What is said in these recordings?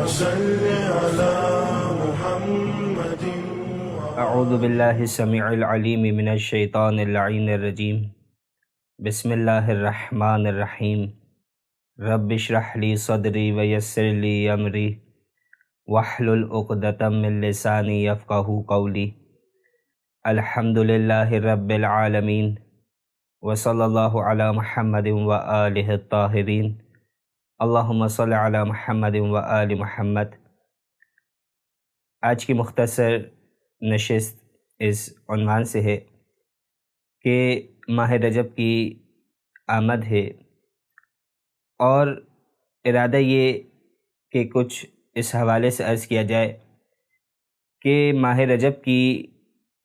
صل على محمد اعوذ باللہ السمیع العلیم من الشیطان اللعین الرجیم بسم اللہ الرحمن الرحیم رب اشرح لی صدری ویسر لی امری واحلل عقدۃ من لسانی یفقہوا قولی الحمد للہ رب العالمین وصلی اللہ علی محمد وآلہ الطاہرین اللہم صل علی محمد وآل محمد۔ آج کی مختصر نشست اس عنوان سے ہے کہ ماہ رجب کی آمد ہے، اور ارادہ یہ کہ کچھ اس حوالے سے عرض کیا جائے کہ ماہ رجب کی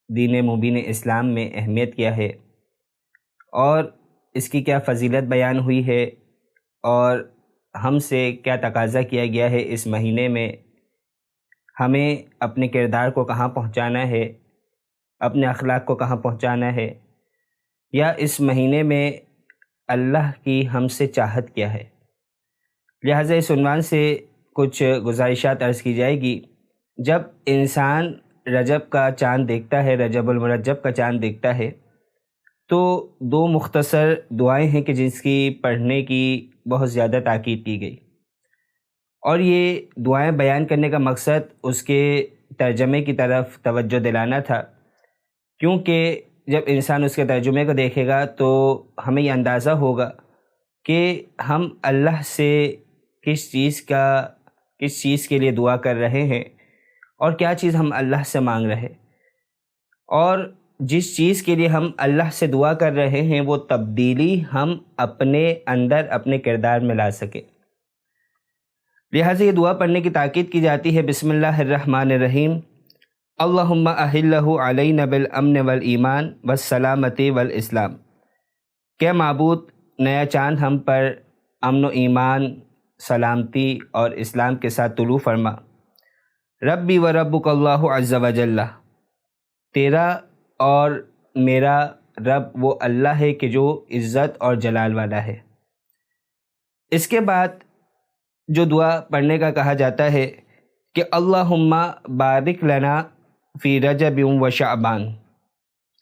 دین مبین اسلام میں اہمیت کیا ہے، اور اس کی کیا فضیلت بیان ہوئی ہے، اور ہم سے کیا تقاضا کیا گیا ہے اس مہینے میں ہمیں اپنے کردار کو کہاں پہنچانا ہے، اپنے اخلاق کو کہاں پہنچانا ہے، یا اس مہینے میں اللہ کی ہم سے چاہت کیا ہے۔ لہٰذا اس عنوان سے کچھ گزارشات عرض کی جائے گی۔ جب انسان رجب کا چاند دیکھتا ہے، رجب المرجب کا چاند دیکھتا ہے، تو دو مختصر دعائیں ہیں کہ جس کی پڑھنے کی بہت زیادہ تاکید کی گئی، اور یہ دعائیں بیان کرنے کا مقصد اس کے ترجمے کی طرف توجہ دلانا تھا، کیونکہ جب انسان اس کے ترجمے کو دیکھے گا تو ہمیں یہ اندازہ ہوگا کہ ہم اللہ سے کس چیز کے لیے دعا کر رہے ہیں، اور کیا چیز ہم اللہ سے مانگ رہے، اور جس چیز کے لیے ہم اللہ سے دعا کر رہے ہیں وہ تبدیلی ہم اپنے اندر اپنے کردار میں لا سکیں۔ لہٰذا یہ دعا پڑھنے کی تاکید کی جاتی ہے۔ بسم اللہ الرحمن الرحیم، اللہم احلہ علینا بالامن والایمان والسلامتی والاسلام۔ کہ معبود نیا چاند ہم پر امن و ایمان، سلامتی اور اسلام کے ساتھ طلوع فرما۔ ربی و ربک اللہ عز و جل، تیرا اور میرا رب وہ اللہ ہے کہ جو عزت اور جلال والا ہے۔ اس کے بعد جو دعا پڑھنے کا کہا جاتا ہے کہ اللہم بارک لنا فی رجب و شعبان۔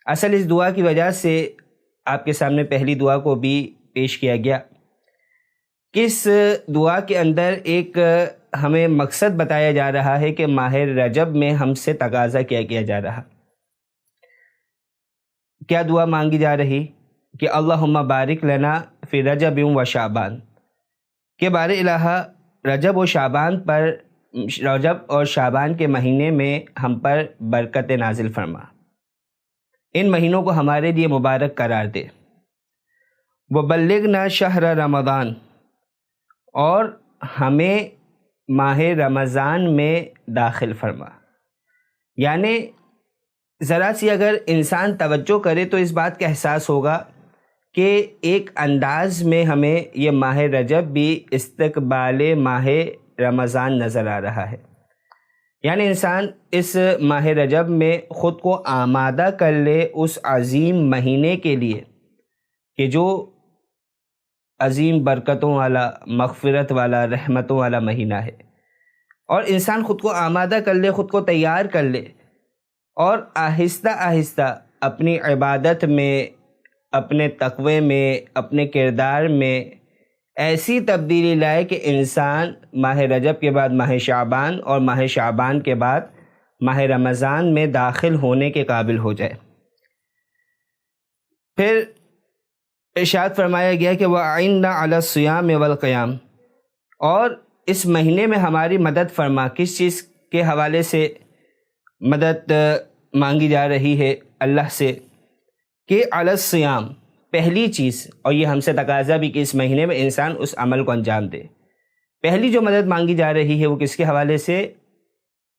اصل اس دعا کی وجہ سے آپ کے سامنے پہلی دعا کو بھی پیش کیا گیا۔ کس دعا کے اندر ایک ہمیں مقصد بتایا جا رہا ہے کہ ماہ رجب میں ہم سے تقاضا کیا جا رہا۔ کیا دعا مانگی جا رہی کہ اللہم بارک لنا فی رجب و شعبان، کہ بار الہ رجب اور شعبان کے مہینے میں ہم پر برکت نازل فرما، ان مہینوں کو ہمارے لیے مبارک قرار دے۔ وبلغنا شہر رمضان، اور ہمیں ماہ رمضان میں داخل فرما۔ یعنی ذرا سی اگر انسان توجہ کرے تو اس بات کا احساس ہوگا کہ ایک انداز میں ہمیں یہ ماہ رجب بھی استقبال ماہ رمضان نظر آ رہا ہے۔ یعنی انسان اس ماہ رجب میں خود کو آمادہ کر لے اس عظیم مہینے کے لیے کہ جو عظیم برکتوں والا، مغفرت والا، رحمتوں والا مہینہ ہے، اور انسان خود کو آمادہ کر لے، خود کو تیار کر لے، اور آہستہ آہستہ اپنی عبادت میں، اپنے تقوی میں، اپنے کردار میں ایسی تبدیلی لائے کہ انسان ماہ رجب کے بعد ماہ شعبان، اور ماہ شعبان کے بعد ماہ رمضان میں داخل ہونے کے قابل ہو جائے۔ پھر ارشاد فرمایا گیا کہ وَأَعِنَّا عَلَى الصِّيَامِ وَالْقِيَامِ، اور اس مہینے میں ہماری مدد فرما۔ کس چیز کے حوالے سے مدد مانگی جا رہی ہے اللہ سے؟ کہ علی الصیام، پہلی چیز، اور یہ ہم سے تقاضا بھی کہ اس مہینے میں انسان اس عمل کو انجام دے۔ پہلی جو مدد مانگی جا رہی ہے وہ کس کے حوالے سے؟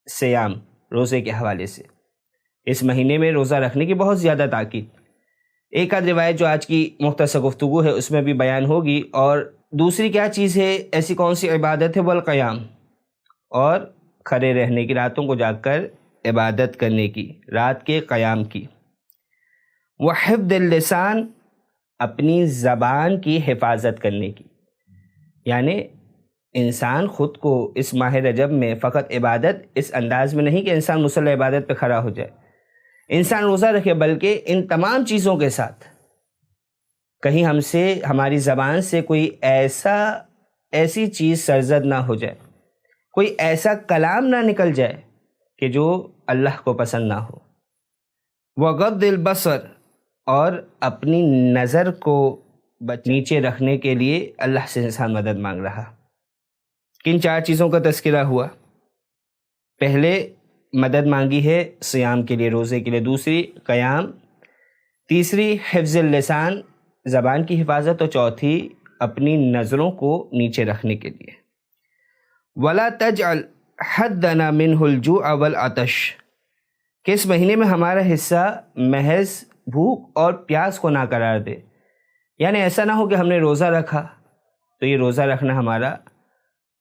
سیام، روزے کے حوالے سے۔ اس مہینے میں روزہ رکھنے کی بہت زیادہ تاکید۔ ایک آدھ روایت جو آج کی مختصر گفتگو ہے اس میں بھی بیان ہوگی۔ اور دوسری کیا چیز ہے، ایسی کون سی عبادت ہے؟ والقیام، اور کھڑے رہنے کی، راتوں کو جاگ کر عبادت کرنے کی، رات کے قیام کی۔ وحفظ اللسان، اپنی زبان کی حفاظت کرنے کی، یعنی انسان خود کو اس ماہ رجب میں فقط عبادت اس انداز میں نہیں کہ انسان مصلی عبادت پہ کھڑا ہو جائے، انسان روزہ رکھے، بلکہ ان تمام چیزوں کے ساتھ کہیں ہم سے، ہماری زبان سے کوئی ایسی چیز سرزد نہ ہو جائے، کوئی ایسا کلام نہ نکل جائے کہ جو اللہ کو پسند نہ ہو۔ وغض البصر، اور اپنی نظر کو نیچے رکھنے کے لیے اللہ سے انسان مدد مانگ رہا۔ کن 4 چیزوں کا تذکرہ ہوا؟ پہلے مدد مانگی ہے صیام کے لیے، روزے کے لیے، دوسری قیام، تیسری حفظ اللسان، زبان کی حفاظت، اور چوتھی اپنی نظروں کو نیچے رکھنے کے لیے۔ وَلَا تَجْعَلْ حَدَّنَا مِنْهُ الْجُوعَ وَالْعَطَشِ، کہ اس مہینے میں ہمارا حصہ محض بھوک اور پیاس کو نہ قرار دے، یعنی ایسا نہ ہو کہ ہم نے روزہ رکھا تو یہ روزہ رکھنا ہمارا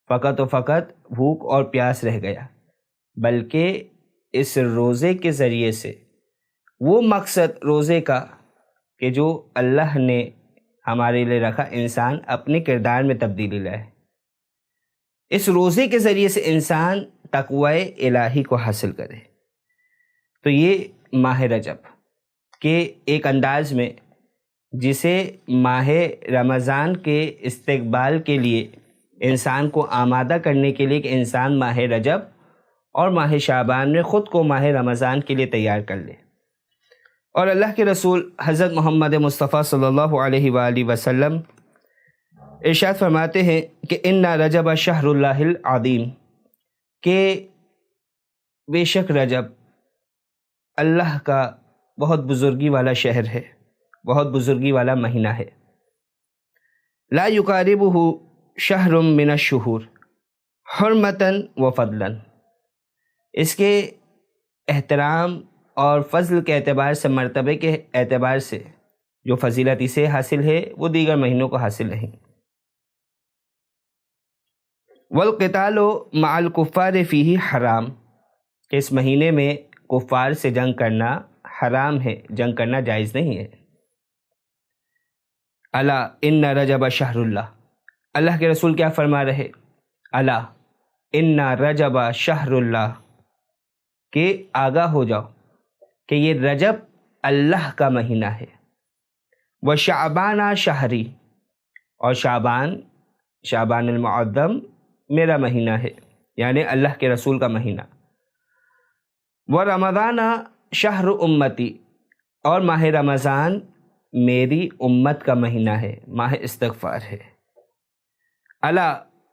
فقط و فقط بھوک اور پیاس رہ گیا، بلکہ اس روزے کے ذریعے سے وہ مقصد روزے کا کہ جو اللہ نے ہمارے لیے رکھا، انسان اپنے کردار میں تبدیلی لائے۔ اس روزے کے ذریعے سے انسان تقوی الہی کو حاصل کرے۔ تو یہ ماہ رجب کے ایک انداز میں، جسے ماہ رمضان کے استقبال کے لیے انسان کو آمادہ کرنے کے لیے کہ انسان ماہ رجب اور ماہ شعبان میں خود کو ماہ رمضان کے لیے تیار کر لے۔ اور اللہ کے رسول حضرت محمد مصطفیٰ صلی اللہ علیہ وآلہ وسلم ارشاد فرماتے ہیں کہ ان رجب شہر اللہ العظیم، کہ بے شک رجب اللہ کا بہت بزرگی والا شہر ہے، بہت بزرگی والا مہینہ ہے۔ لا یقاربہ شہر من الشہور حرمتاً و فضلاً، اس کے احترام اور فضل کے اعتبار سے، مرتبے کے اعتبار سے جو فضیلت اسے حاصل ہے وہ دیگر مہینوں کو حاصل نہیں۔ والقتال مع الکفار فیہ حرام، کہ اس مہینے میں کفار سے جنگ کرنا حرام ہے، جنگ کرنا جائز نہیں ہے۔ الا ان رجب شہر اللہ، اللہ کے رسول کیا فرما رہے؟ الا ان رجب شہر اللہ، کہ آگاہ ہو جاؤ کہ یہ رجب اللہ کا مہینہ ہے۔ وشعبان شہری، اور شعبان المعظم میرا مہینہ ہے، یعنی اللہ کے رسول کا مہینہ۔ ورمضان شہر امتی، اور ماہ رمضان میری امت کا مہینہ ہے، ماہ استغفار ہے۔ الا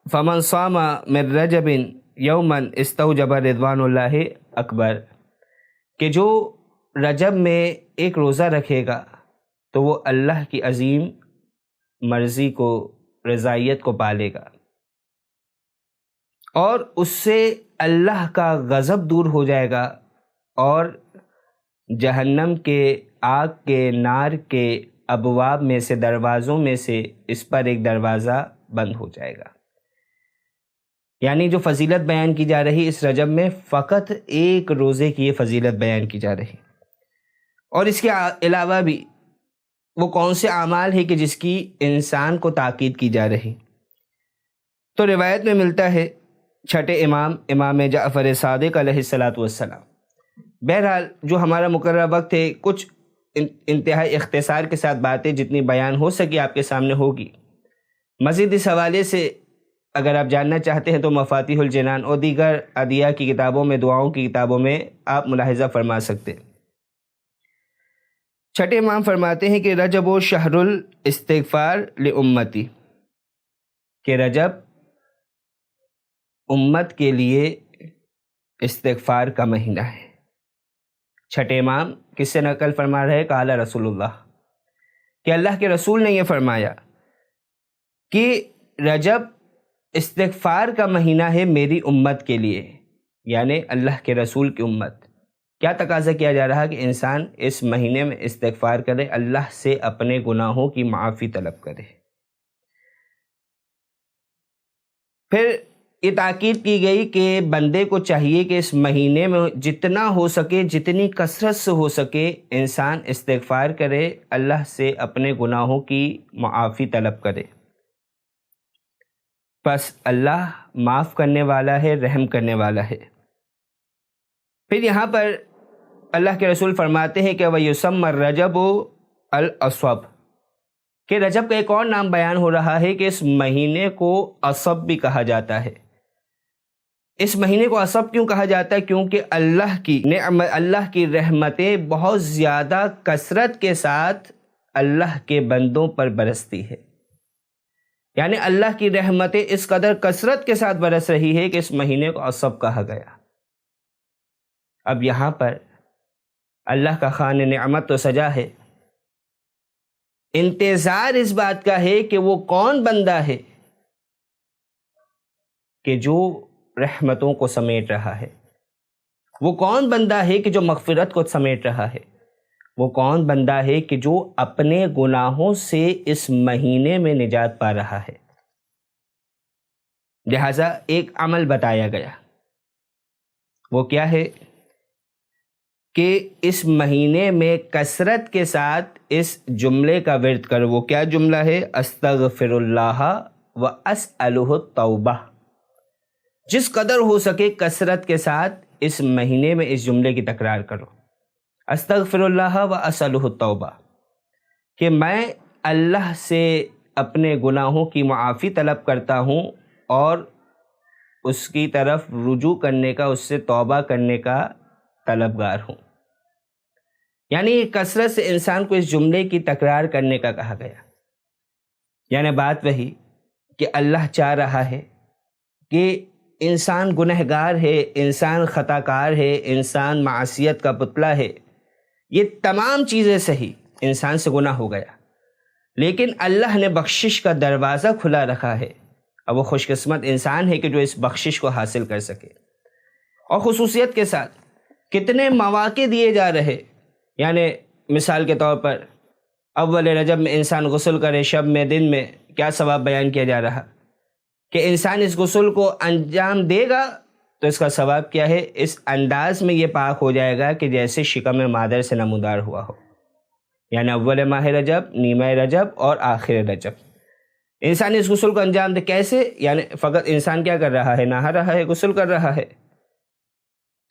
فمن صام من رجب یوما استوجب رضوان اللہ اکبر، کہ جو رجب میں ایک روزہ رکھے گا تو وہ اللہ کی عظیم مرضی کو، رضائیت کو پالے گا، اور اس سے اللہ کا غضب دور ہو جائے گا، اور جہنم کے آگ کے، نار کے ابواب میں سے، دروازوں میں سے اس پر ایک دروازہ بند ہو جائے گا۔ یعنی جو فضیلت بیان کی جا رہی اس رجب میں، فقط ایک روزے کی یہ فضیلت بیان کی جا رہی، اور اس کے علاوہ بھی وہ کون سے اعمال ہیں کہ جس کی انسان کو تاکید کی جا رہی۔ تو روایت میں ملتا ہے چھٹے امام جعفر صادق علیہ الصلاۃ والسلام۔ بہرحال جو ہمارا مقررہ وقت ہے، کچھ انتہائی اختصار کے ساتھ باتیں جتنی بیان ہو سکی آپ کے سامنے ہوگی۔ مزید اس حوالے سے اگر آپ جاننا چاہتے ہیں تو مفاتیح الجنان اور دیگر ادعیہ کی کتابوں میں، دعاؤں کی کتابوں میں آپ ملاحظہ فرما سکتے ہیں۔ چھٹے امام فرماتے ہیں کہ رجب و شہر الاستغفار لامتی، کہ رجب امت کے لیے استغفار کا مہینہ ہے۔ چھٹے امام کس سے نقل فرما رہے؟ قال رسول اللہ، کہ اللہ کے رسول نے یہ فرمایا کہ رجب استغفار کا مہینہ ہے میری امت کے لیے، یعنی اللہ کے رسول کی امت۔ کیا تقاضا کیا جا رہا کہ انسان اس مہینے میں استغفار کرے، اللہ سے اپنے گناہوں کی معافی طلب کرے۔ پھر یہ تاکید کی گئی کہ بندے کو چاہیے کہ اس مہینے میں جتنا ہو سکے، جتنی کثرت سے ہو سکے، انسان استغفار کرے، اللہ سے اپنے گناہوں کی معافی طلب کرے۔ بس اللہ معاف کرنے والا ہے، رحم کرنے والا ہے۔ پھر یہاں پر اللہ کے رسول فرماتے ہیں کہ وَيُسَمَّى الرَّجَبُ الْأَصَبُ، کہ رجب کا ایک اور نام بیان ہو رہا ہے کہ اس مہینے کو اصب بھی کہا جاتا ہے۔ اس مہینے کو اصب کیوں کہا جاتا ہے؟ کیونکہ اللہ کی نعمت، اللہ کی رحمتیں بہت زیادہ کثرت کے ساتھ اللہ کے بندوں پر برستی ہے، یعنی اللہ کی رحمتیں اس قدر کثرت کے ساتھ برس رہی ہے کہ اس مہینے کو اصب کہا گیا۔ اب یہاں پر اللہ کا خوان نعمت تو سجا ہے، انتظار اس بات کا ہے کہ وہ کون بندہ ہے کہ جو رحمتوں کو سمیٹ رہا ہے، وہ کون بندہ ہے کہ جو مغفرت کو سمیٹ رہا ہے، وہ کون بندہ ہے کہ جو اپنے گناہوں سے اس مہینے میں نجات پا رہا ہے۔ لہذا ایک عمل بتایا گیا، وہ کیا ہے کہ اس مہینے میں کثرت کے ساتھ اس جملے کا ورد کرو۔ وہ کیا جملہ ہے؟ استغفر اللہ واسألہ التوبہ۔ جس قدر ہو سکے کثرت کے ساتھ اس مہینے میں اس جملے کی تکرار کرو، استغفر اللہ واسألہ التوبہ، کہ میں اللہ سے اپنے گناہوں کی معافی طلب کرتا ہوں اور اس کی طرف رجوع کرنے کا، اس سے توبہ کرنے کا طلبگار ہوں۔ یعنی کثرت سے انسان کو اس جملے کی تکرار کرنے کا کہا گیا۔ یعنی بات وہی کہ اللہ چاہ رہا ہے کہ انسان گنہگار ہے، انسان خطا کار ہے، انسان معصیت کا پتلا ہے، یہ تمام چیزیں صحیح، انسان سے گناہ ہو گیا، لیکن اللہ نے بخشش کا دروازہ کھلا رکھا ہے، اور وہ خوش قسمت انسان ہے کہ جو اس بخشش کو حاصل کر سکے۔ اور خصوصیت کے ساتھ کتنے مواقع دیے جا رہے، یعنی مثال کے طور پر اول رجب میں انسان غسل کرے، شب میں، دن میں، کیا ثواب بیان کیا جا رہا کہ انسان اس غسل کو انجام دے گا تو اس کا ثواب کیا ہے؟ اس انداز میں یہ پاک ہو جائے گا کہ جیسے شکم مادر سے نمودار ہوا ہو، یعنی اول ماہ رجب، نیمہ رجب اور آخر رجب۔ انسان اس غسل کو انجام دے، کیسے؟ یعنی فقط انسان کیا کر رہا ہے؟ نہا رہا ہے، غسل کر رہا ہے۔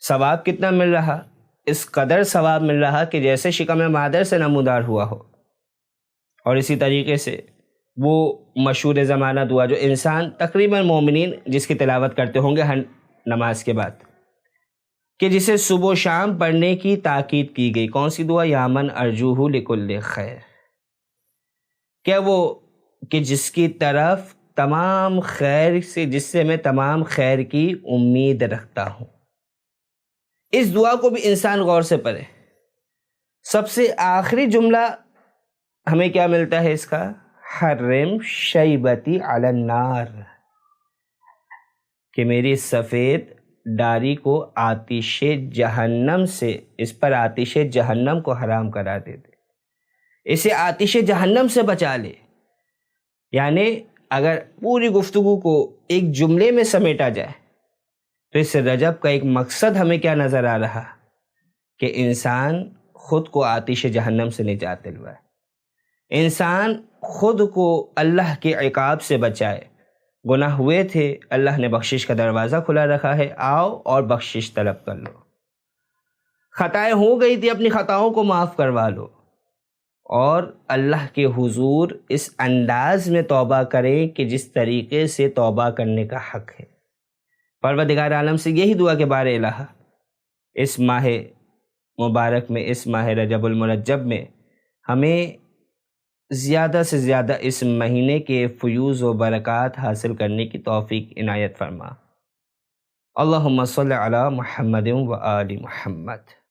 ثواب کتنا مل رہا؟ اس قدر ثواب مل رہا کہ جیسے شکم مادر سے نمودار ہوا ہو۔ اور اسی طریقے سے وہ مشہور زمانہ دعا جو انسان تقریباً مومنین جس کی تلاوت کرتے ہوں گے ہر نماز کے بعد، کہ جسے صبح و شام پڑھنے کی تاکید کی گئی، کون سی دعا؟ یا من ارجوہ لکل خیر، کیا وہ کہ جس کی طرف تمام خیر سے، جس سے میں تمام خیر کی امید رکھتا ہوں۔ اس دعا کو بھی انسان غور سے پڑھے۔ سب سے آخری جملہ ہمیں کیا ملتا ہے اس کا؟ حرم شیبتی علی النار، کہ میری سفید داڑھی کو آتش جہنم سے، اس پر آتش جہنم کو حرام کرا دے دے، اسے آتش جہنم سے بچا لے۔ یعنی اگر پوری گفتگو کو ایک جملے میں سمیٹا جائے تو اس رجب کا ایک مقصد ہمیں کیا نظر آ رہا کہ انسان خود کو آتش جہنم سے نجات دلوائے، انسان خود کو اللہ کے عقاب سے بچائے۔ گناہ ہوئے تھے، اللہ نے بخشش کا دروازہ کھلا رکھا ہے، آؤ اور بخشش طلب کر لو۔ خطائیں ہو گئی تھی، اپنی خطاؤں کو معاف کروا لو، اور اللہ کے حضور اس انداز میں توبہ کریں کہ جس طریقے سے توبہ کرنے کا حق ہے۔ پروردگار عالم سے یہی دعا کے بارے الہ اس ماہ مبارک میں، اس ماہ رجب المرجب میں ہمیں زیادہ سے زیادہ اس مہینے کے فیوز و برکات حاصل کرنے کی توفیق عنایت فرما۔ اللہم صلی علی محمد و آل محمد۔